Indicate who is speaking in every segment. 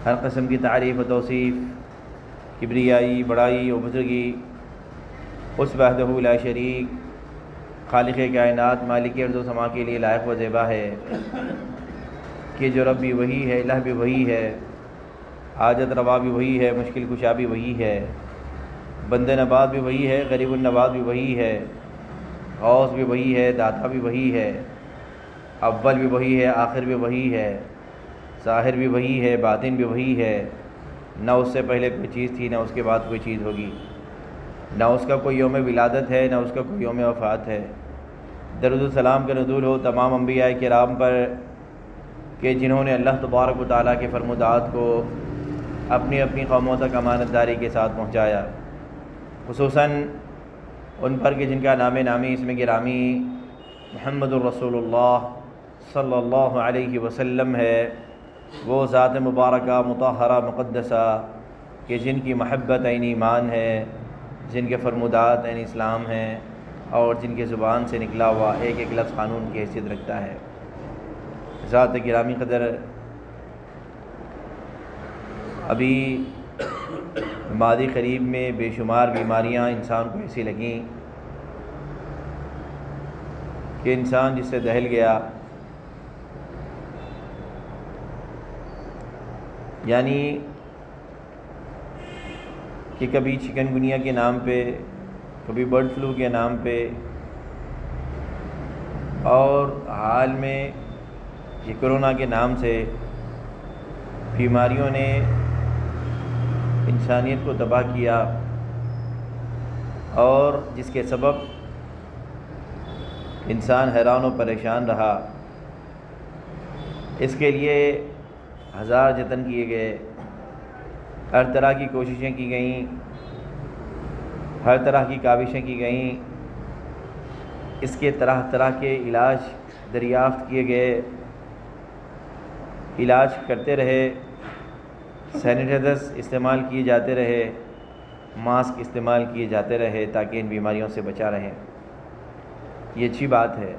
Speaker 1: ہر قسم کی تعریف و توصیف، کبریائی، بڑائی و بزرگی اس وحدہ لا شریک خالق کائنات مالک ارض و سما کے لیے لائق و زیبا ہے کہ جو رب بھی وہی ہے، الہ بھی وہی ہے، حاجت روا بھی وہی ہے، مشکل کشا بھی وہی ہے، بند نواز بھی وہی ہے، غریب النواز بھی وہی ہے، غوث بھی وہی ہے، داتا بھی وہی ہے، اول بھی وہی ہے، آخر بھی وہی ہے، ظاہر بھی وہی ہے، باطن بھی وہی ہے، نہ اس سے پہلے کوئی چیز تھی نہ اس کے بعد کوئی چیز ہوگی، نہ اس کا کوئی یوم ولادت ہے نہ اس کا کوئی یوم وفات ہے۔ درود و سلام کا نزول ہو تمام انبیاء کرام پر کہ جنہوں نے اللہ تبارک و تعالیٰ کے فرمودات کو اپنی اپنی قوموں تک امانت داری کے ساتھ پہنچایا، خصوصاً ان پر کہ جن کا نام نامی اسم گرامی محمد الرسول اللہ صلی اللہ علیہ وسلم ہے، وہ ذات مبارکہ مطہرہ مقدسہ کہ جن کی محبت عین ایمان ہے، جن کے فرمودات عین اسلام ہیں، اور جن کے زبان سے نکلا ہوا ایک ایک لفظ قانون کی حیثیت رکھتا ہے۔ ذات گرامی قدر، ابھی ماضی قریب میں بے شمار بیماریاں انسان کو ایسی لگیں کہ انسان جس سے دہل گیا، یعنی کہ کبھی چکن گنیا کے نام پہ، کبھی برڈ فلو کے نام پہ، اور حال میں یہ کرونا کے نام سے بیماریوں نے انسانیت کو تباہ کیا، اور جس کے سبب انسان حیران و پریشان رہا۔ اس کے لیے ہزار جتن کیے گئے، ہر طرح کی کوششیں کی گئیں، ہر طرح کی کاوشیں کی گئیں، اس کے طرح طرح کے علاج دریافت کیے گئے، علاج کرتے رہے، سینیٹائزرز استعمال کیے جاتے رہے، ماسک استعمال کیے جاتے رہے تاکہ ان بیماریوں سے بچا رہیں۔ یہ اچھی بات ہے۔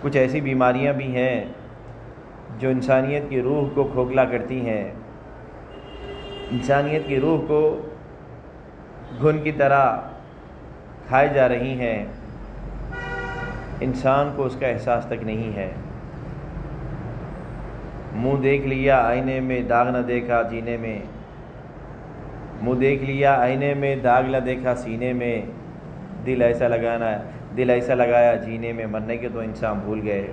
Speaker 1: کچھ ایسی بیماریاں بھی ہیں جو انسانیت کی روح کو کھوکھلا کرتی ہیں، انسانیت کی روح کو گھن کی طرح کھائے جا رہی ہیں، انسان کو اس کا احساس تک نہیں ہے۔ منہ دیکھ لیا آئینے میں داغ نہ دیکھا جینے میں، منہ دیکھ لیا آئینے میں داغ نہ دیکھا سینے میں، دل ایسا لگایا جینے میں، مرنے کے تو انسان بھول گئے۔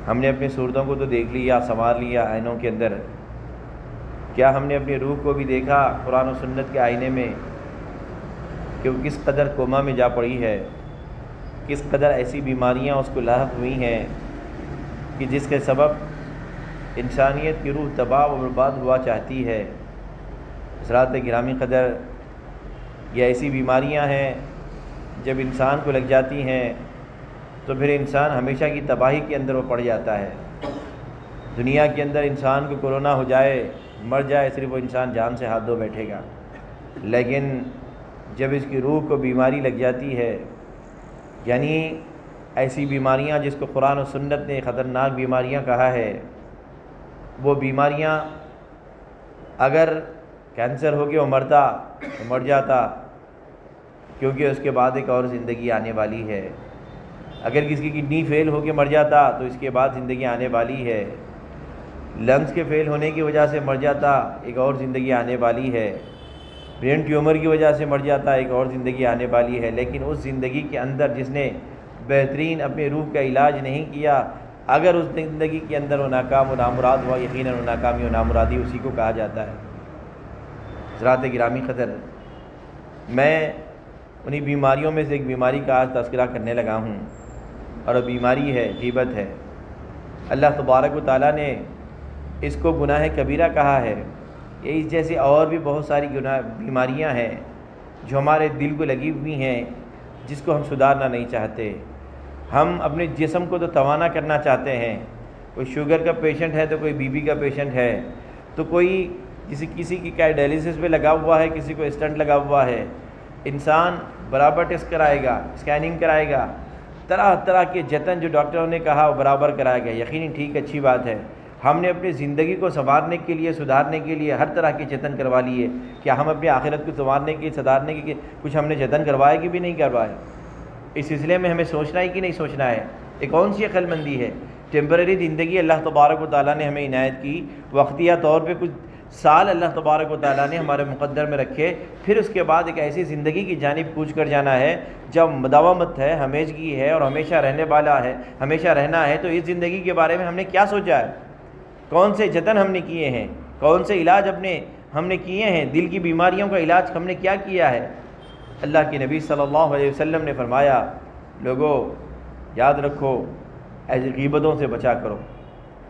Speaker 1: ہم نے اپنی صورتوں کو تو دیکھ لیا، سنوار لیا آئینوں کے اندر، کیا ہم نے اپنی روح کو بھی دیکھا قرآن و سنت کے آئینے میں کہ وہ کس قدر کوما میں جا پڑی ہے، کس قدر ایسی بیماریاں اس کو لاحق ہوئی ہیں کہ جس کے سبب انسانیت کی روح تباہ و برباد ہوا چاہتی ہے۔ حضرات گرامی قدر، یہ ایسی بیماریاں ہیں جب انسان کو لگ جاتی ہیں تو پھر انسان ہمیشہ کی تباہی کے اندر وہ پڑ جاتا ہے۔ دنیا کے اندر انسان کو کورونا ہو جائے، مر جائے، صرف وہ انسان جان سے ہاتھ دھو بیٹھے گا، لیکن جب اس کی روح کو بیماری لگ جاتی ہے، یعنی ایسی بیماریاں جس کو قرآن و سنت نے خطرناک بیماریاں کہا ہے، وہ بیماریاں اگر کینسر ہو کے وہ مرتا تو مر جاتا، کیونکہ اس کے بعد ایک اور زندگی آنے والی ہے۔ اگر کسی کی کڈنی فیل ہو کے مر جاتا تو اس کے بعد زندگی آنے والی ہے۔ لنگز کے فیل ہونے کی وجہ سے مر جاتا، ایک اور زندگی آنے والی ہے۔ برین ٹیومر کی وجہ سے مر جاتا، ایک اور زندگی آنے والی ہے۔ لیکن اس زندگی کے اندر جس نے بہترین اپنے روح کا علاج نہیں کیا، اگر اس زندگی کے اندر وہ ناکام و نامراد ہوا، یقیناً وہ ناکامی و نامرادی اسی کو کہا جاتا ہے۔ حضرات گرامی قدر، میں انہی بیماریوں میں سے ایک بیماری کا آج تذکرہ کرنے لگا ہوں، اور وہ بیماری ہے غیبت ہے۔ اللہ تبارک و تعالیٰ نے اس کو گناہ کبیرہ کہا ہے۔ یہ اس جیسے اور بھی بہت ساری بیماریاں ہیں جو ہمارے دل کو لگی ہوئی ہیں، جس کو ہم سدھارنا نہیں چاہتے۔ ہم اپنے جسم کو تو توانا کرنا چاہتے ہیں، کوئی شوگر کا پیشنٹ ہے تو کوئی بی پی کا پیشنٹ ہے، تو کوئی کسی کی ڈائلیسس پہ لگا ہوا ہے، کسی کو اسٹنٹ لگا ہوا ہے۔ انسان برابر ٹیسٹ کرائے گا، اسکیننگ کرائے گا، طرح طرح کے جتن جو ڈاکٹروں نے کہا وہ برابر کرایا گیا، یقینی ٹھیک اچھی بات ہے، ہم نے اپنی زندگی کو سنوارنے کے لیے، سدھارنے کے لیے ہر طرح کے جتن کروا لیے. کیا ہم اپنی آخرت کو سنوارنے کے، سدھارنے کے کچھ ہم نے جتن کروائے کہ بھی نہیں کروائے؟ اس سلسلے میں ہمیں سوچنا ہے کہ نہیں سوچنا ہے؟ یہ کون سی عقل مندی ہے؟ ٹیمپرری زندگی اللہ تبارک و تعالیٰ نے ہمیں عنایت کی، وقتیہ طور پہ کچھ سال اللہ تبارک و تعالیٰ نے ہمارے مقدر میں رکھے، پھر اس کے بعد ایک ایسی زندگی کی جانب کوچ کر جانا ہے جب مداومت ہے، ہمیشگی ہے اور ہمیشہ رہنے والا ہے، ہمیشہ رہنا ہے. تو اس زندگی کے بارے میں ہم نے کیا سوچا ہے؟ کون سے جتن ہم نے کیے ہیں؟ کون سے علاج ہم نے کیے ہیں؟ دل کی بیماریوں کا علاج ہم نے کیا کیا ہے؟ اللہ کے نبی صلی اللہ علیہ وسلم نے فرمایا، لوگوں یاد رکھو، ایسی غیبتوں سے بچا کرو،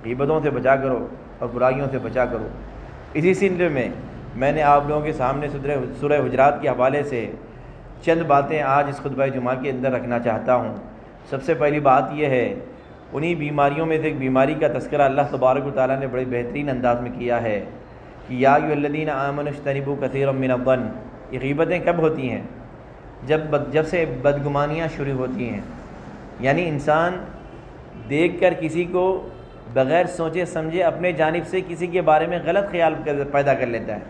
Speaker 1: غیبتوں سے بچا کرو اور برائیوں سے بچا کرو. اسی سلسلے میں میں نے آپ لوگوں کے سامنے سورہ حجرات کے حوالے سے چند باتیں آج اس خطبہ جمعہ کے اندر رکھنا چاہتا ہوں. سب سے پہلی بات یہ ہے، انہی بیماریوں میں سے ایک بیماری کا تذکرہ اللہ تبارک و تعالیٰ نے بڑے بہترین انداز میں کیا ہے کہ یا ایھا الذین آمنوا اجتنبوا کثیرا من الظن. یہ غیبتیں کب ہوتی ہیں؟ جب سے بدگمانیاں شروع ہوتی ہیں. یعنی انسان دیکھ کر کسی کو بغیر سوچے سمجھے اپنے جانب سے کسی کے بارے میں غلط خیال پیدا کر لیتا ہے.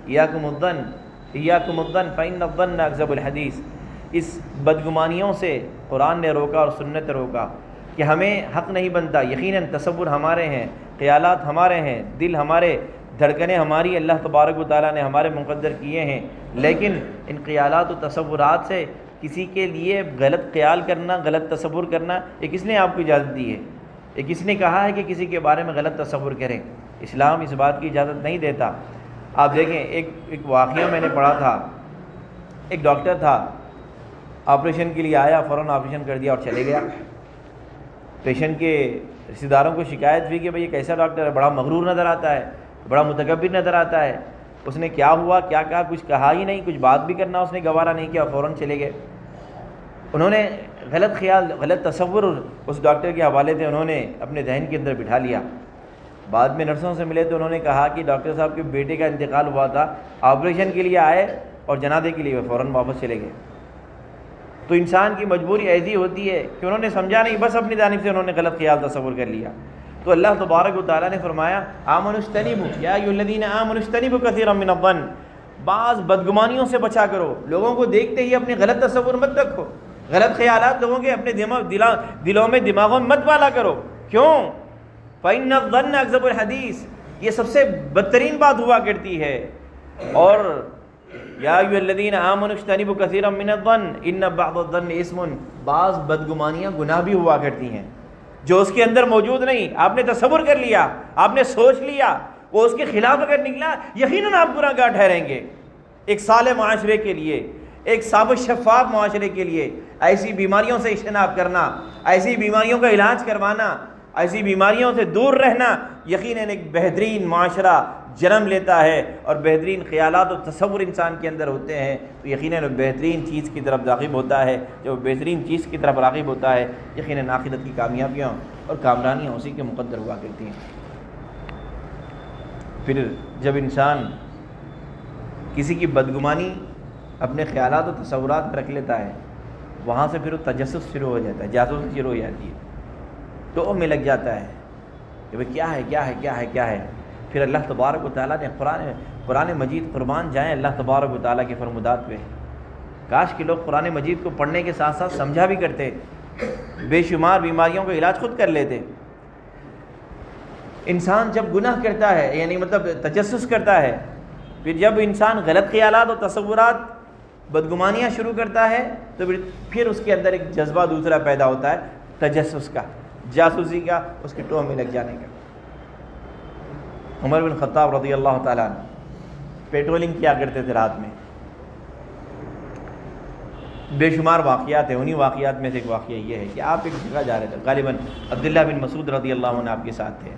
Speaker 1: ایاکم الظن فإن الظن اکذب الحدیث. اس بدگمانیوں سے قرآن نے روکا اور سنت نے روکا کہ ہمیں حق نہیں بنتا. یقیناً تصور ہمارے ہیں، خیالات ہمارے ہیں، دل ہمارے، دھڑکنیں ہماری اللہ تبارک و تعالیٰ نے ہمارے مقدر کیے ہیں، لیکن ان خیالات و تصورات سے کسی کے لیے غلط خیال کرنا، غلط تصور کرنا، یہ کس نے آپ کو اجازت دی ہے؟ یہ کس نے کہا ہے کہ کسی کے بارے میں غلط تصور کریں؟ اسلام اس بات کی اجازت نہیں دیتا. آپ دیکھیں، ایک واقعہ میں نے پڑھا تھا. ایک ڈاکٹر تھا، آپریشن کے لیے آیا، فوراً آپریشن کر دیا اور چلے گیا. پیشنٹ کے رشتہ داروں کو شکایت ہوئی کہ بھئی یہ کیسا ڈاکٹر ہے، بڑا مغرور نظر آتا ہے، بڑا متکبر نظر آتا ہے. اس نے کیا ہوا کیا کہا، کچھ کہا ہی نہیں، کچھ بات بھی کرنا اس نے گوارا نہیں کیا، فوراً چلے گئے. انہوں نے غلط خیال، غلط تصور اس ڈاکٹر کے حوالے سے انہوں نے اپنے ذہن کے اندر بٹھا لیا. بعد میں نرسوں سے ملے تو انہوں نے کہا کہ ڈاکٹر صاحب کے بیٹے کا انتقال ہوا تھا، آپریشن کے لیے آئے اور جنازے کے لیے فوراً واپس چلے گئے. تو انسان کی مجبوری ایسی ہوتی ہے کہ انہوں نے سمجھا نہیں، بس اپنی جانب سے انہوں نے غلط خیال تصور کر لیا. تو اللہ تبارک و تعالیٰ نے فرمایا آمنوا اجتنبوا یا ایھا الذین آمنوا اجتنبوا کثیرا من الظن. بعض بدگمانیوں سے بچا کرو. لوگوں کو دیکھتے ہی اپنے غلط تصور مت رکھو، غلط خیالات لوگوں کے اپنے دلوں میں، دماغوں میں مت والا کرو. کیوں؟ فإن الظن اکذب الحدیث. یہ سب سے بدترین بات ہوا کرتی ہے. اور یا ایھا الذین آمنوا اجتنبوا کثیرا من الظن ان بعض الظن اثم. بعض بدگمانیاں گناہ بھی ہوا کرتی ہیں جو اس کے اندر موجود نہیں. آپ نے تصور کر لیا، آپ نے سوچ لیا، وہ اس کے خلاف اگر نکلا یقیناً آپ گناہ گار ٹھہریں گے. ایک صالح معاشرے کے لیے، ایک صاف و شفاف معاشرے کے لیے ایسی بیماریوں سے اجتناب کرنا، ایسی بیماریوں کا علاج کروانا، ایسی بیماریوں سے دور رہنا یقیناً ایک بہترین معاشرہ جنم لیتا ہے. اور بہترین خیالات و تصور انسان کے اندر ہوتے ہیں تو یقیناً وہ بہترین چیز کی طرف راغب ہوتا ہے. جب وہ بہترین چیز کی طرف راغب ہوتا ہے یقیناً آخرت کی کامیابیاں اور کامرانیاں اسی کے مقدر ہوا کرتی ہیں. پھر جب انسان کسی کی بدگمانی اپنے خیالات و تصورات میں رکھ لیتا ہے، وہاں سے پھر وہ تجسس شروع ہو جاتا ہے، جاسوسی شروع ہو جاتی ہے. تو میں لگ جاتا ہے کہ بھئی کیا ہے کیا ہے کیا ہے کیا ہے. پھر اللہ تبارک و تعالیٰ نے قرآن مجید، قربان جائیں اللہ تبارک و تعالیٰ کے فرمودات پہ. کاش کہ لوگ قرآن مجید کو پڑھنے کے ساتھ ساتھ سمجھا بھی کرتے، بے شمار بیماریوں کا علاج خود کر لیتے. انسان جب گناہ کرتا ہے، یعنی مطلب تجسس کرتا ہے، پھر جب انسان غلط خیالات اور تصورات، بدگمانیاں شروع کرتا ہے تو پھر اس کے اندر ایک جذبہ دوسرا پیدا ہوتا ہے، تجسس کا، جاسوسی کا، اس کے ٹوہ میں لگ جانے کا. عمر بن خطاب رضی اللہ تعالیٰ عنہ پیٹرولنگ کیا کرتے تھے رات میں. بے شمار واقعات ہیں، انہی واقعات میں سے ایک واقعہ یہ ہے کہ آپ ایک جگہ جا رہے تھے، غالباً عبداللہ بن مسعود رضی اللہ عنہ آپ کے ساتھ تھے.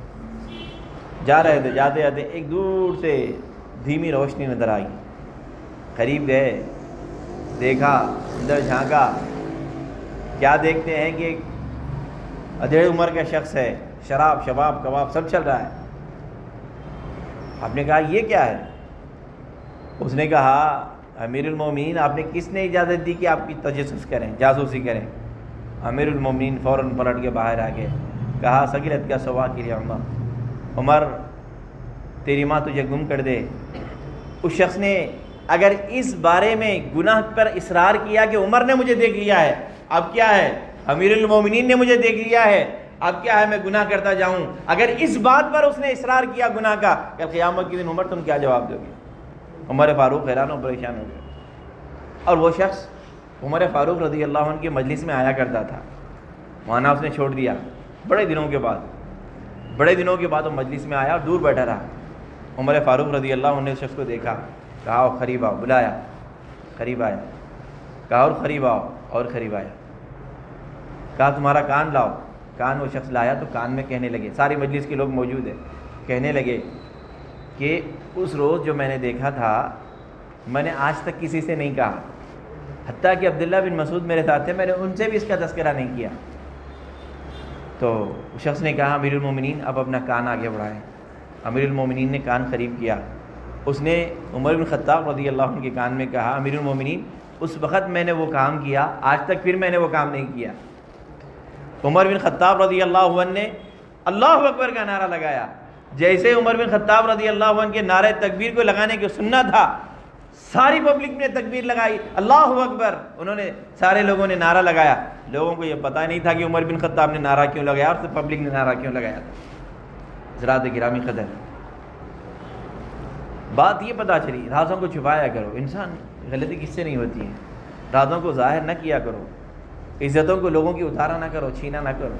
Speaker 1: جا رہے تھے، جاتے جاتے ایک دور سے دھیمی روشنی نظر آئی. قریب گئے، دیکھا، اندر جھانکا. کیا دیکھتے ہیں کہ ایک ادھیڑ عمر کا شخص ہے، شراب، شباب، کباب سب چل رہا ہے. آپ نے کہا یہ کیا ہے؟ اس نے کہا امیر المومنین آپ نے کس نے اجازت دی کہ آپ کی تجسس کریں، جاسوسی کریں؟ امیر المومنین فوراً پلٹ کے باہر آ گئے، کہا سگیرت کا سوا کے لیے عمر تیری ماں تجھے گم کر دے. اس شخص نے اگر اس بارے میں گناہ پر اصرار کیا کہ عمر نے مجھے دیکھ لیا ہے، اب کیا ہے، امیر المومنین نے مجھے دیکھ لیا ہے، اب کیا ہے میں گناہ کرتا جاؤں، اگر اس بات پر اس نے اصرار کیا گناہ کا، کل قیامت کے دن عمر تم کیا جواب دو گے؟ عمر فاروق حیران و پریشان ہو گئے. اور وہ شخص عمر فاروق رضی اللہ عنہ کی مجلس میں آیا کرتا تھا، وہاں اس نے چھوڑ دیا. بڑے دنوں کے بعد وہ مجلس میں آیا اور دور بیٹھا رہا. عمر فاروق رضی اللہ عنہ نے اس شخص کو دیکھا، کہا اور قریب آؤ، بلایا، قریب آیا، کہا اور قریب آؤ، اور قریب آیا، کہا تمہارا کان لاؤ. کان وہ شخص لایا تو کان میں کہنے لگے، ساری مجلس کے لوگ موجود ہیں، کہنے لگے کہ اس روز جو میں نے دیکھا تھا میں نے آج تک کسی سے نہیں کہا، حتیٰ کہ عبداللہ بن مسعود میرے ساتھ تھے، میں نے ان سے بھی اس کا تذکرہ نہیں کیا. تو اس شخص نے کہا امیر المومنین اب اپنا کان آگے بڑھائیں. امیر المومنین نے کان قریب کیا. اس نے عمر بن خطاب رضی اللہ عنہ کے کان میں کہا امیر المومنین اس وقت میں نے وہ کام کیا، آج تک پھر میں نے وہ کام نہیں کیا. عمر بن خطاب رضی اللہ عنہ نے اللہ اکبر کا نعرہ لگایا. جیسے عمر بن خطاب رضی اللہ عنہ کے نعرہ تکبیر کو لگانے کو سننا تھا، ساری پبلک نے تکبیر لگائی، اللہ اکبر. انہوں نے سارے لوگوں نے نعرہ لگایا. لوگوں کو یہ پتہ نہیں تھا کہ عمر بن خطاب نے نعرہ کیوں لگایا اور پبلک نے نعرہ کیوں لگایا تھا. حضرات گرامی قدر، بات یہ پتہ چلی رازوں کو چھپایا کرو. انسان غلطی کس سے نہیں ہوتی ہے، رازوں کو ظاہر نہ کیا کرو، عزتوں کو لوگوں کی اتارا نہ کرو، چھینا نہ کرو.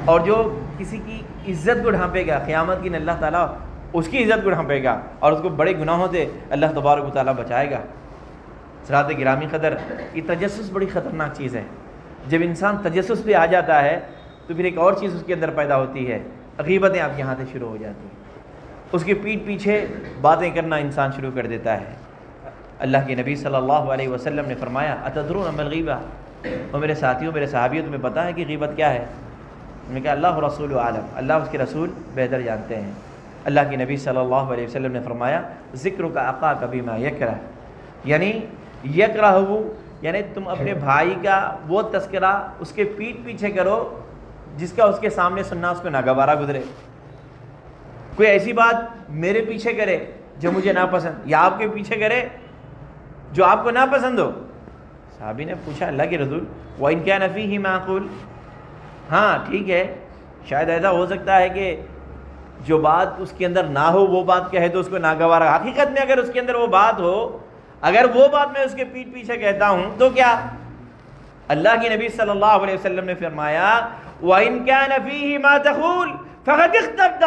Speaker 1: اور جو کسی کی عزت کو ڈھانپے گا قیامت کی اللہ تعالیٰ اس کی عزت کو ڈھانپے گا اور اس کو بڑے گناہوں سے اللہ تبارک و تعالیٰ بچائے گا. حضرات گرامی قدر، یہ تجسس بڑی خطرناک چیز ہے. جب انسان تجسس پہ آ جاتا ہے تو پھر ایک اور چیز اس کے اندر پیدا ہوتی ہے، غیبتیں آپ کے یہاں سے شروع ہو جاتی ہیں. اس کے پیٹھ پیچھے باتیں کرنا انسان شروع کر دیتا ہے. اللہ کے نبی صلی اللہ علیہ وسلم نے فرمایا اتدرون ما الغیبہ، اور میرے ساتھیوں میرے صحابیوں تمہیں پتہ ہے کہ غیبت کیا ہے؟ انہوں نے کہا اللہ رسول عالم، اللہ اس کے رسول بہتر جانتے ہیں. اللہ کے نبی صلی اللہ علیہ وسلم نے فرمایا ذکر کا اخاک بما یکرہ، یعنی یکرہ ہو، یعنی تم اپنے بھائی کا وہ تذکرہ اس کے پیٹھ پیچھے کرو جس کا اس کے سامنے سننا اس کو ناگوارا گزرے. کوئی ایسی بات میرے پیچھے کرے جو مجھے ناپسند، یا آپ کے پیچھے کرے جو آپ کو ناپسند ہو. صحابی نے پوچھا اللہ کے رسول وَإِنْ كَانَ فِيهِ مَا أَقُولُ، ہاں ٹھیک ہے شاید ایسا ہو سکتا ہے کہ جو بات اس کے اندر نہ ہو وہ بات کہے تو اس کو ناگوارا. حقیقت میں اگر اس کے اندر وہ بات ہو، اگر وہ بات میں اس کے پیٹھ پیچھے کہتا ہوں تو کیا؟ اللہ کے نبی صلی اللہ علیہ وسلم نے فرمایا وَإِنْ كَانَ فِيهِ مَا تَقُولُ فَقَدِ اخْتَبْتَ،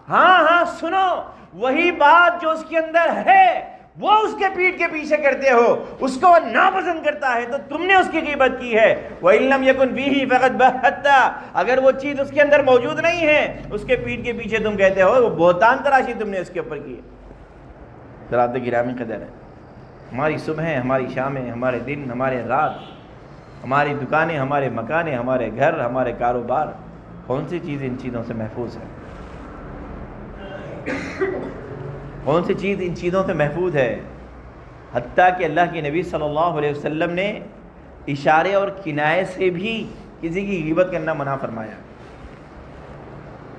Speaker 1: ہاں سنو، وہی بات جو اس کے اندر ہے وہ اس کے پیٹھ کے پیچھے کرتے ہو، اس کو وہ ناپسند کرتا ہے تو تم نے اس کی غیبت کی ہے. وَإِن لَمْ يَكُنْ فِيهِ فَقَدْ بَهَّتَّ، اگر وہ چیز اس کے اندر موجود نہیں ہے اس کے پیٹھ کے پیچھے تم کہتے ہو، وہ بہتان تراشی تم نے اس کے اوپر کی ہے. حضرات گرامی قدر ہے، ہماری صبح، ہماری شامیں، ہمارے دن، ہمارے رات، ہماری دکانیں، ہمارے مکانیں، ہمارے گھر، ہمارے کاروبار، کون سی چیز ان چیزوں سے محفوظ ہے؟ کون سی چیز ان چیزوں سے محفوظ ہے؟ حتیٰ کہ اللہ کے نبی صلی اللہ علیہ وسلم نے اشارے اور کنایے سے بھی کسی کی غیبت کرنا منع فرمایا.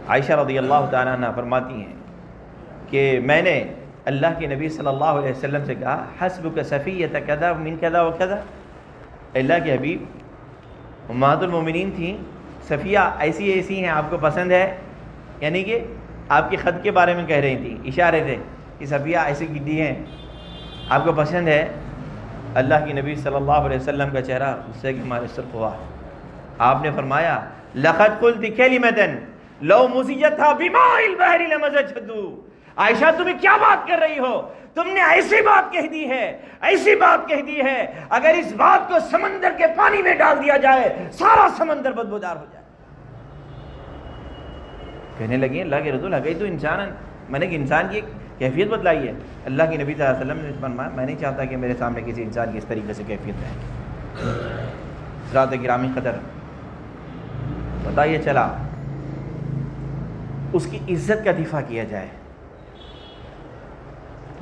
Speaker 1: عائشہ رضی اللہ تعالیٰ عنہ فرماتی ہیں کہ میں نے اللہ کے نبی صلی اللہ علیہ وسلم سے کہا حسبک صفیۃ کذا من کذا و کذا، اللہ کے حبیب امہات المومنین تھیں، صفیہ ایسی ہیں، آپ کو پسند ہے؟ یعنی کہ آپ کے خط کے بارے میں کہہ رہی تھیں، اشارے تھے کہ صفیہ ایسی گڈی ہیں، آپ کو پسند ہے؟ اللہ کے نبی صلی اللہ علیہ وسلم کا چہرہ غصے کے مارے سرخ ہوا. آپ نے فرمایا لقد قلت کلمۃ لو مزجتها بماء البحر لمزجته، عائشہ تمہیں کیا بات کر رہی ہو؟ تم نے ایسی بات کہہ دی ہے اگر اس بات کو سمندر کے پانی میں ڈال دیا جائے سارا سمندر بدبودار ہو جائے. کہنے لگے اللہ کے رسول اگئی تو انسان، میں نے کہ انسان کی ایک کیفیت بتلائی ہے. اللہ کے نبی صلی اللہ علیہ وسلم نے فرمایا میں نہیں چاہتا کہ میرے سامنے کسی انسان کی اس طریقے سے کیفیت ہے. حضرات گرامی قدر، پتہ یہ چلا اس کی عزت کا دفاع کیا جائے.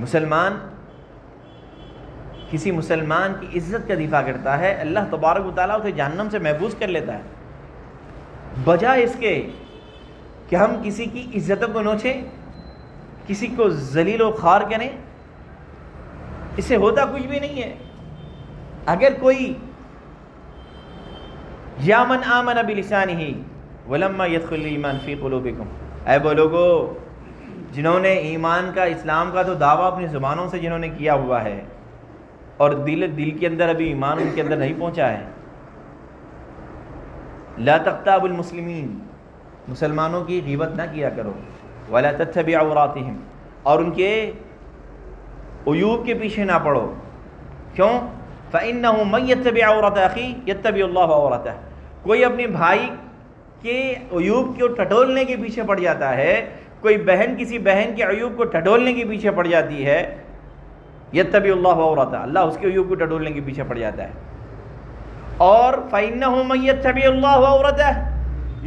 Speaker 1: مسلمان کسی مسلمان کی عزت کا دفاع کرتا ہے، اللہ تبارک و تعالیٰ اسے جہنم سے محفوظ کر لیتا ہے، بجائے اس کے کہ ہم کسی کی عزتوں کو نوچیں، کسی کو ذلیل و خوار کریں؟ اس سے ہوتا کچھ بھی نہیں ہے۔ اگر کوئی یا من آمن بلسانہ ولما يدخل الایمان فی قلوبکم، اے وہ لوگو جنہوں نے ایمان کا، اسلام کا تو دعویٰ اپنی زبانوں سے جنہوں نے کیا ہوا ہے اور دل کے اندر ابھی ایمان ان کے اندر نہیں پہنچا ہے، لا تغتابوا المسلمین، مسلمانوں کی غیبت نہ کیا کرو، ولا تتبعوا عوراتہم، اور ان کے عیوب کے پیچھے نہ پڑو۔ کیوں؟ فإنہ من یتبع عورت اخی یتبع اللہ عورتہ، کوئی اپنے بھائی کے عیوب کو ٹٹولنے کے پیچھے پڑ جاتا ہے، کوئی بہن کسی بہن کے عیوب کو ٹٹولنے کے پیچھے پڑ جاتی ہے، یتبع اللہ عورتہ، اللہ اس کے عیوب کو ٹٹولنے کے پیچھے پڑ جاتا ہے۔ اور فإنہ من یتبع اللہ عورتہ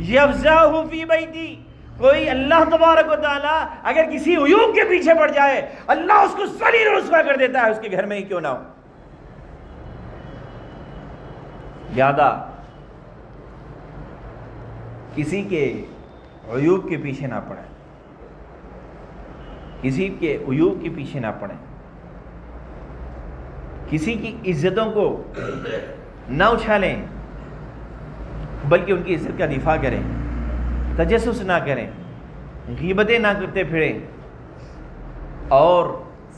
Speaker 1: یفزعہ فی بیتی، کوئی اللہ تبارک و تعالیٰ اگر کسی عیوب کے پیچھے پڑ جائے، اللہ اس کو ذلیل و رسوا کر دیتا ہے، اس کے گھر میں ہی کیوں نہ ہو۔ لہذا کسی کے عیوب کے پیچھے نہ پڑیں، کسی کے عیوب کے پیچھے نہ پڑیں، کسی کی عزتوں کو نہ اچھالیں، بلکہ ان کی عزت کا دفاع کریں، تجسس نہ کریں، غیبتیں نہ کرتے پھریں، اور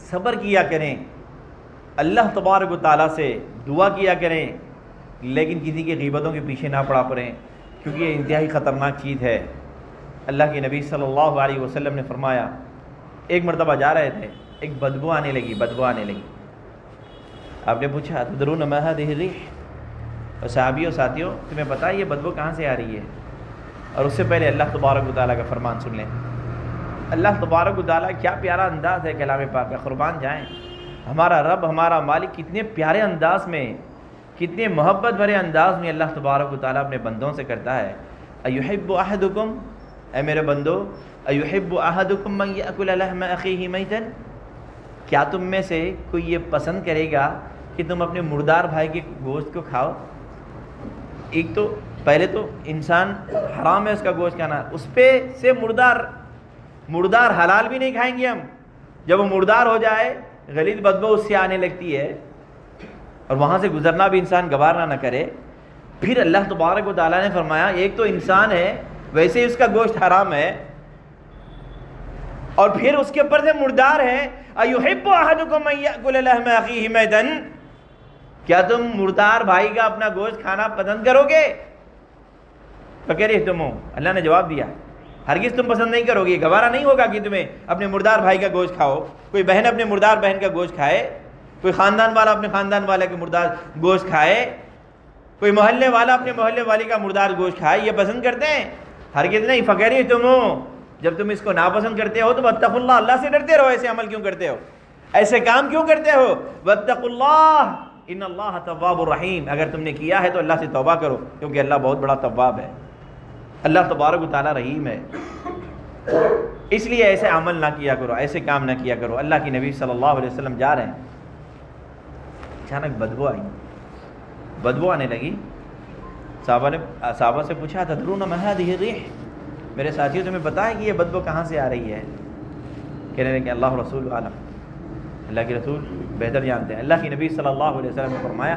Speaker 1: صبر کیا کریں، اللہ تبارک و تعالیٰ سے دعا کیا کریں، لیکن کسی کی غیبتوں کے پیچھے نہ پڑا پڑیں، کیونکہ یہ انتہائی خطرناک چیز ہے۔ اللہ کے نبی صلی اللہ علیہ وسلم نے فرمایا، ایک مرتبہ جا رہے تھے، ایک بدبو آنے لگی۔ آپ نے پوچھا تدرون ما هذه الريح، اور صحابیوں ساتھیوں تمہیں پتہ ہے یہ بدبو کہاں سے آ رہی ہے؟ اور اس سے پہلے اللہ تبارک و تعالیٰ کا فرمان سن لیں۔ اللہ تبارک و تعالیٰ کیا پیارا انداز ہے کلام پاک کا، قربان جائیں۔ ہمارا رب، ہمارا مالک کتنے پیارے انداز میں، کتنے محبت بھرے انداز میں اللہ تبارک و تعالیٰ اپنے بندوں سے کرتا ہے۔ ایحب احدکم، اے میرے بندو، ایحب احدکم من یأکل لحم اخیہ میتا، کیا تم میں سے کوئی یہ پسند کرے گا کہ تم اپنے مردار بھائی کے گوشت کو کھاؤ؟ ایک تو پہلے تو انسان حرام ہے اس کا گوشت کھانا، اس پہ سے مردار حلال بھی نہیں کھائیں گے ہم۔ جب وہ مردار ہو جائے، غلیظ بدبو اس سے آنے لگتی ہے، اور وہاں سے گزرنا بھی انسان گوارا نہ کرے۔ پھر اللہ تبارک و تعالیٰ نے فرمایا ایک تو انسان ہے، ویسے ہی اس کا گوشت حرام ہے، اور پھر اس کے اوپر سے مردار ہے۔ ایحب احدکم ان یأکل لحم اخیہ میتا، کیا تم مردار بھائی کا اپنا گوشت کھانا پسند کرو گے؟ فکرہتم، اللہ نے جواب دیا ہرگز تم پسند نہیں کرو گے، گوارا نہیں ہوگا کہ تمہیں اپنے مردار بھائی کا گوشت کھاؤ۔ کوئی بہن اپنے مردار بہن کا گوشت کھائے، کوئی خاندان والا اپنے خاندان والے کا مردار گوشت کھائے، کوئی محلے والا اپنے محلے والی کا مردار گوشت کھائے، یہ پسند کرتے ہیں؟ ہرگز نہیں۔ فکرہتم، جب تم اس کو ناپسند کرتے ہو تو واتقوا اللہ، اللہ سے ڈرتے رہو۔ ایسے عمل کیوں کرتے ہو؟ ایسے کام کیوں کرتے ہو؟ واتقوا اللہ ان اللہ تواب الرحیم، اگر تم نے کیا ہے تو اللہ سے توبہ کرو، کیونکہ اللہ بہت بڑا تواب ہے، اللہ تبارک و تعالیٰ رحیم ہے۔ اس لیے ایسے عمل نہ کیا کرو، ایسے کام نہ کیا کرو۔ اللہ کے نبی صلی اللہ علیہ وسلم جا رہے ہیں، اچانک بدبو آئی، بدبو آنے لگی۔ صحابہ سے پوچھا تدرون ما هذه الريح، میرے ساتھیوں تمہیں پتہ ہے کہ یہ بدبو کہاں سے آ رہی ہے؟ کہنے لگے کہ اللہ رسول عالم، اللہ کے رسول بہتر جانتے ہیں۔ اللہ کے نبی صلی اللہ علیہ وسلم نے فرمایا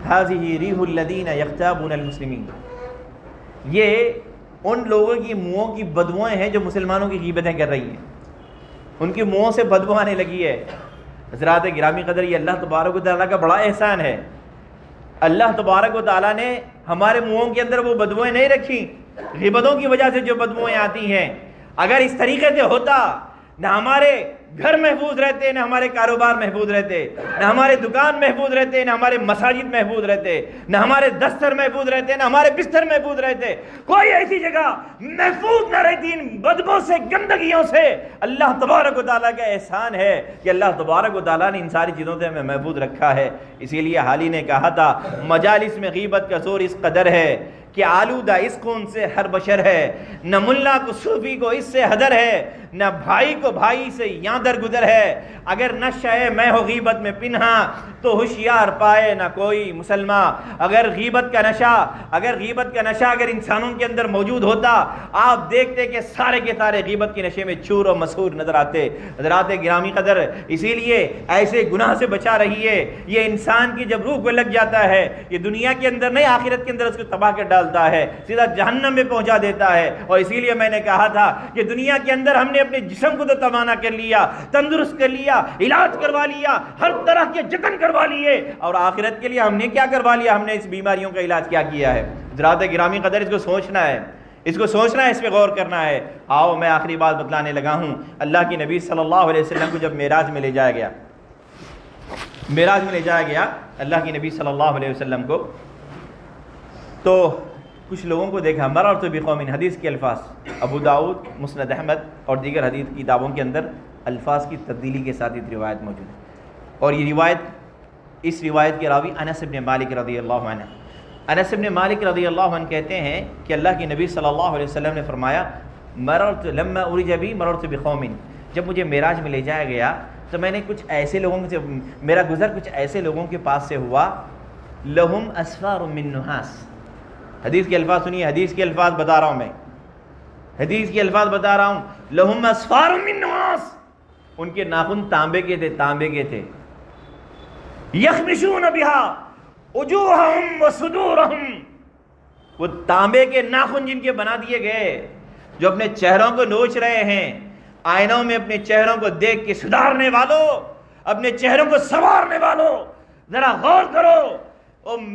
Speaker 1: هذه ريح الذين يغتابون المسلمين، یہ ان لوگوں کی منہوں کی بدبوئیں ہیں جو مسلمانوں کی غیبتیں کر رہی ہیں، ان کی منہوں سے بدبو آنے لگی ہے۔ حضرات گرامی قدر، یہ اللہ تبارک و تعالیٰ کا بڑا احسان ہے۔ اللہ تبارک و تعالیٰ نے ہمارے منہوں کے اندر وہ بدبوئیں نہیں رکھی، غیبتوں کی وجہ سے جو بدبوئیں آتی ہیں۔ اگر اس طریقے سے ہوتا، نہ ہمارے گھر محفوظ رہتے، نہ ہمارے کاروبار محفوظ رہتے، نہ ہمارے دکان محفوظ رہتے، نہ ہمارے مساجد محفوظ رہتے، نہ ہمارے دستر محفوظ رہتے، نہ ہمارے بستر محفوظ رہتے، کوئی ایسی جگہ محفوظ نہ رہتی ان بدبو سے، گندگیوں سے۔ اللہ تبارک و تعالیٰ کا احسان ہے کہ اللہ تبارک و تعالیٰ نے ان ساری چیزوں سے ہمیں محفوظ رکھا ہے۔ اسی لیے حالی نے کہا تھا مجالس میں غیبت کا زور اس قدر ہے کہ آلودہ اس خون سے ہر بشر ہے، نہ ملا کو صوفی کو اس سے حدر ہے، نہ بھائی کو بھائی سے یاں درگزر ہے، اگر نشہ میں ہو غیبت میں پنہا تو ہوشیار پائے نہ کوئی مسلمان۔ اگر غیبت کا نشہ اگر انسانوں کے اندر موجود ہوتا، آپ دیکھتے کہ سارے کے سارے غیبت کے نشے میں چور و مسحور نظر آتے۔ حضرات گرامی قدر، اسی لیے ایسے گناہ سے بچا رہیے، یہ انسان کی جب روح کو لگ جاتا ہے، یہ دنیا کے اندر نہیں آخرت کے اندر اس کو تباہ کر ڈالتا ہے، سیدھا جہنم میں پہنچا دیتا ہے۔ اور اسی لیے میں نے کہا تھا کہ دنیا کے اندر ہم نے اپنے جسم کو تو توانا کر لیا، تندرست کر لیا، علاج کروا لیا، ہر طرح کے جتن کروا لیے، اور آخرت کے لیے ہم نے کیا کروا لیا؟ ہم نے اس بیماریوں کا علاج کیا کیا ہے؟ حضرات گرامی قدر، اس کو سوچنا ہے، اس پہ غور کرنا ہے۔ آؤ میں آخری بات بتلانے لگا ہوں۔ اللہ کی نبی صلی اللہ علیہ وسلم کو جب معراج میں لے جایا گیا اللہ کی نبی صلی اللہ علیہ وسلم کو، تو کچھ لوگوں کو دیکھا، مررت بقوم، حدیث کے الفاظ ابو داؤد، مسند احمد اور دیگر حدیث کی کتابوں کے اندر الفاظ کی تبدیلی کے ساتھ یہ روایت موجود ہے، اور اس روایت کے راوی انس بن مالک رضی اللہ عنہ۔ انس بن مالک رضی اللہ عنہ کہتے ہیں کہ اللہ کے نبی صلی اللہ علیہ وسلم نے فرمایا، لما ارج بی مررت بقوم، جب مجھے معراج میں لے جایا گیا تو میں نے میرا گزر کچھ ایسے لوگوں کے پاس سے ہوا، لہم اسفار من نحاس۔ حدیث کے الفاظ سنیے، حدیث کے الفاظ بتا رہا ہوں، لہم اسفار من نحاس، ان کے ناخن تانبے کے تھے، یخمشون بہا وجوہہم وصدورہم، وہ تانبے کے ناخن جن کے بنا دیے گئے، جو اپنے چہروں کو نوچ رہے ہیں، آئینوں میں اپنے چہروں کو دیکھ کے سدھارنے والوں، اپنے چہروں کو سنوارنے والوں، ذرا غور کرو۔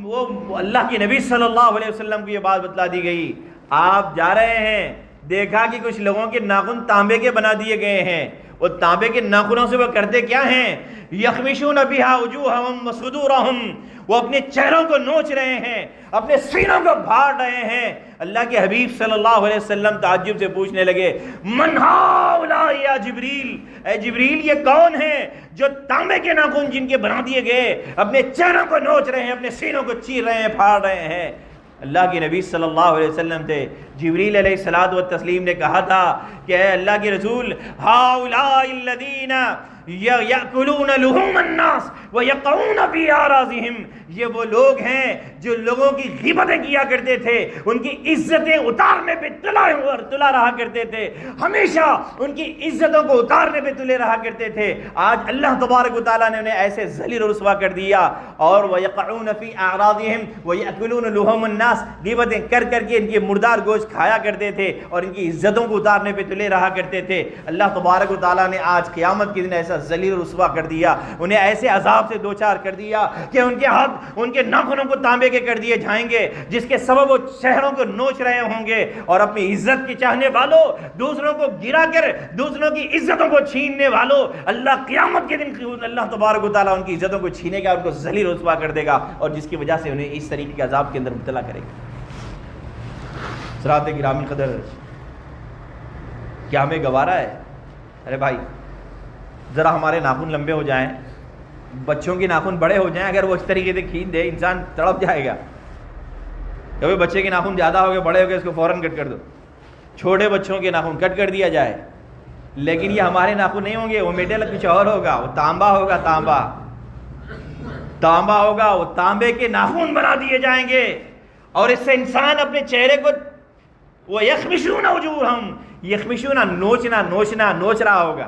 Speaker 1: وہ اللہ کے نبی صلی اللہ علیہ وسلم کو یہ بات بتلا دی گئی، آپ جا رہے ہیں، دیکھا کہ کچھ لوگوں کے ناخن تانبے کے بنا دیے گئے ہیں، وہ تانبے کے ناخنوں سے وہ کرتے کیا ہیں؟ یخمشون بہا وجوہہم وصدورہم، وہ اپنے چہروں کو نوچ رہے ہیں، اپنے سینوں کو پھاڑ رہے ہیں۔ اللہ کے حبیب صلی اللہ علیہ وسلم تعجب سے پوچھنے لگے، من ہؤلاء یا جبریل، اے جبریل یہ کون ہیں جو تانبے کے ناخن جن کے بنا دیے گئے اپنے چہروں کو نوچ رہے ہیں، اپنے سینوں کو چیر رہے ہیں، پھاڑ رہے ہیں؟ اللہ کے نبی صلی اللہ علیہ وسلم تھے، جبریل علیہ الصلوۃ والتسلیم نے کہا تھا کہ اے اللہ کے رسول، ہؤلاء الذین یأکلون لحوم الناس ویقعون فی اعراضہم، یہ وہ لوگ ہیں جو لوگوں کی غیبتیں کیا کرتے تھے، ان کی عزتیں اتارنے پہ تلا رہا کرتے تھے، ہمیشہ ان کی عزتوں کو اتارنے پہ تلے رہا کرتے تھے۔ آج اللہ تبارک و تعالیٰ نے انہیں ایسے ذلیل و رسوا کر دیا، اور ویقعون فی اعراضہم ویأکلون لحوم الناس، غیبتیں کر کر کے ان کی مردار گوشت کھایا کرتے تھے اور ان کی عزتوں کو اتارنے پہ تلے رہا کرتے تھے۔ اللہ تبارک و تعالیٰ نے آج قیامت کے دن ایسا ذلیل و رسوا کر دیا، انہیں ایسے عذاب سے دوچار کر دیا کہ ان کے ہاتھ، ان کے ناخنوں کو تانبے کے کر دیے جائیں گے، جس کے سبب وہ چہروں کو نوچ رہے ہوں گے، اور اپنی عزت کے چاہنے والوں، دوسروں کو گرا کر دوسروں کی عزتوں کو چھیننے والوں، اللہ قیامت کے دن اللہ تبارک و تعالیٰ ان کی عزتوں کو چھینے گا، ان کو ذلیل و رسوا کر دے گا، اور جس کی وجہ سے انہیں اس طریقے کے عذاب کے اندر مبتلا کرے گا۔ حضرات گرامی قدر، کیا ہمیں گوارا ہے؟ ارے بھائی ذرا ہمارے ناخن لمبے ہو جائیں، بچوں کے ناخن بڑے ہو جائیں، اگر وہ اس طریقے سے کھینچ دے انسان تڑپ جائے گا۔ کبھی بچے کے ناخن زیادہ ہو گئے، بڑے ہو گئے، اس کو فوراً کٹ کر دو۔ چھوٹے بچوں کے ناخن کٹ کر دیا جائے، لیکن یہ ہمارے ناخن نہیں ہوں گے، وہ میٹل کچھ اور ہوگا، وہ تانبا ہوگا، تانبا ہوگا، وہ تانبے کے ناخن بنا دیے جائیں گے، اور اس سے انسان اپنے چہرے کو وہ یخمشون وجوہہم، یخمشون نوچ رہا ہوگا۔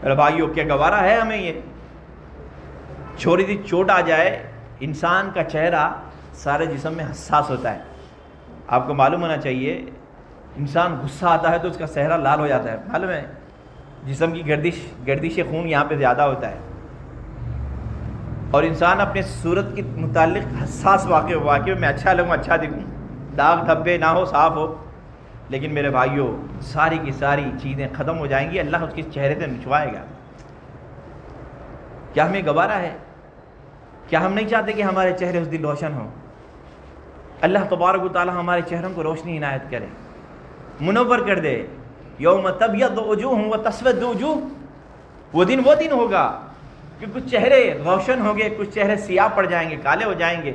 Speaker 1: ارے بھائیو کیا گوارا ہے ہمیں یہ؟ چھوٹی سی چوٹ آ جائے، انسان کا چہرہ سارے جسم میں حساس ہوتا ہے۔ آپ کو معلوم ہونا چاہیے، انسان غصہ آتا ہے تو اس کا چہرہ لال ہو جاتا ہے، معلوم ہے؟ جسم کی گردش خون یہاں پہ زیادہ ہوتا ہے، اور انسان اپنے صورت کے متعلق حساس واقع میں اچھا لگوں، اچھا دکھوں، داغ دھبے نہ ہو، صاف ہو، لیکن میرے بھائیوں ساری کی ساری چیزیں ختم ہو جائیں گی، اللہ اس کے چہرے سے نچوائے گا۔ کیا ہمیں گوارا ہے؟ کیا ہم نہیں چاہتے کہ ہمارے چہرے اس دن روشن ہوں؟ اللہ تبارک و تعالی ہمارے چہروں کو روشنی عنایت کرے، منور کر دے۔ یوم تبیض وجوہ وتسود وجوہ، وہ دن ہوگا کہ کچھ چہرے روشن ہوں گے، کچھ چہرے سیاہ پڑ جائیں گے، کالے ہو جائیں گے۔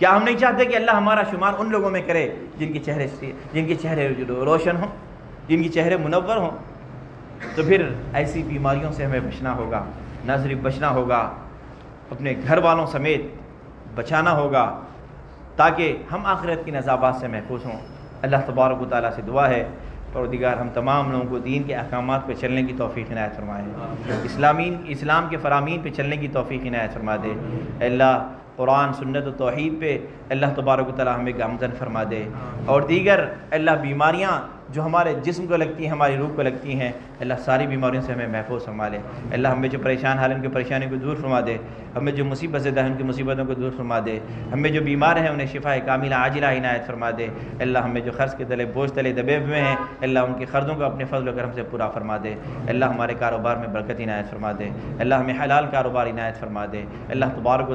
Speaker 1: کیا ہم نہیں چاہتے کہ اللہ ہمارا شمار ان لوگوں میں کرے جن کے چہرے روشن ہوں، جن کے چہرے منور ہوں؟ تو پھر ایسی بیماریوں سے ہمیں بچنا ہوگا، نہ صرف بچنا ہوگا، اپنے گھر والوں سمیت بچانا ہوگا تاکہ ہم آخرت کی عذابات سے محفوظ ہوں۔ اللہ تبارک و تعالیٰ سے دعا ہے پروردگار ہم تمام لوگوں کو دین کے احکامات پہ چلنے کی توفیق عنایت فرمائے، اسلام کے فرامین پہ چلنے کی توفیق عنایت فرما دے۔ اے اللہ قرآن سنت و توحید پہ اللہ تبارک و تعالیٰ ہمیں گامزن فرما دے، اور دیگر اللہ بیماریاں جو ہمارے جسم کو لگتی ہیں، ہماری روح کو لگتی ہیں، اللہ ساری بیماریوں سے ہمیں محفوظ فرما لے۔ اللہ ہمیں جو پریشان حال ان کی پریشانیوں کو دور فرما دے، ہمیں جو مصیبت زدہ ہیں ان کی مصیبتوں کو دور فرما دے، ہمیں جو بیمار ہیں انہیں شفا کاملہ عاجلہ عنایت فرما دے۔ اللہ ہمیں جو قرض کے تلے بوجھ تلے دبے ہوئے ہیں، اللہ ان کے قرضوں کو اپنے فضل و کرم سے پورا فرما دے۔ اللہ ہمارے کاروبار میں برکت عنایت فرما دے، اللہ ہمیں حلال کاروبار عنایت فرما دے۔ اللہ تبارک و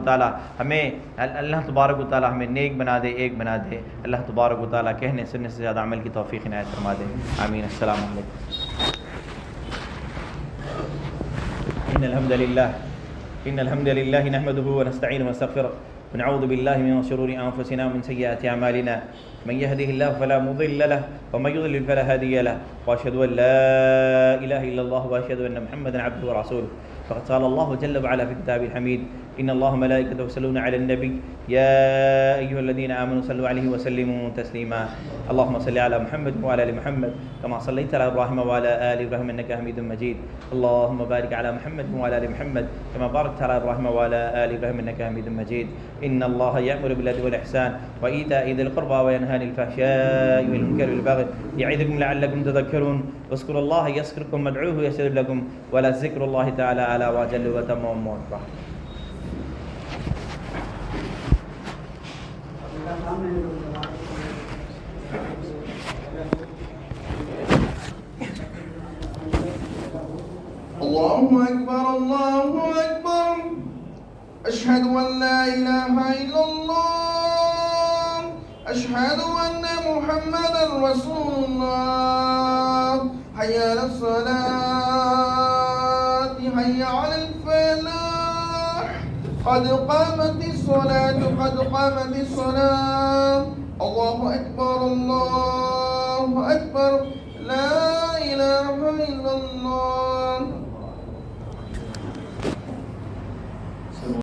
Speaker 1: تعالیٰ ہمیں نیک بنا دے، ایک بنا دے۔ اللہ تبارک و تعالیٰ کہنے سننے سے زیادہ عمل کی توفیق عنایت فرما دے۔ آمین۔ السلام علیکم۔ إن الحمد لله نحمده ونستعينه ونستغفره ونعوذ بالله من شرور أنفسنا ومن سيئات أعمالنا، من يهده الله فلا مضل له ومن يضلل فلا هادي له، وأشهد أن لا إله إلا الله وأشهد أن محمدا عبده ورسوله. فقد قال الله جل وعلا في كتابه الحميد: إن الله وملائكته يصلون على النبي يا أيها الذين آمنوا صلوا عليه وسلموا تسليما. اللهم صل على محمد وعلى آل محمد كما صليت على إبراهيم وعلى آل إبراهيم إنك حميد مجيد. اللهم بارك على محمد وعلى آل محمد كما باركت على إبراهيم وعلى آل إبراهيم إنك حميد مجيد. إن الله يأمر بالعدل والإحسان وإيتاء ذي القربى وينهى عن الفحشاء والمنكر والبغي يعظكم لعلكم تذكرون. واذكروا الله يذكركم وادعوه يستجب لكم ولذكر الله تعالى أعلى وأجل وأتم وأكبر.
Speaker 2: الله أكبر الله أكبر أشهد أن لا إله إلا الله أشهد أن محمدا رسول الله حي على الصلاة حي على الفلاح قد قامت الصلاة قد قامت الصلاة الله أكبر لا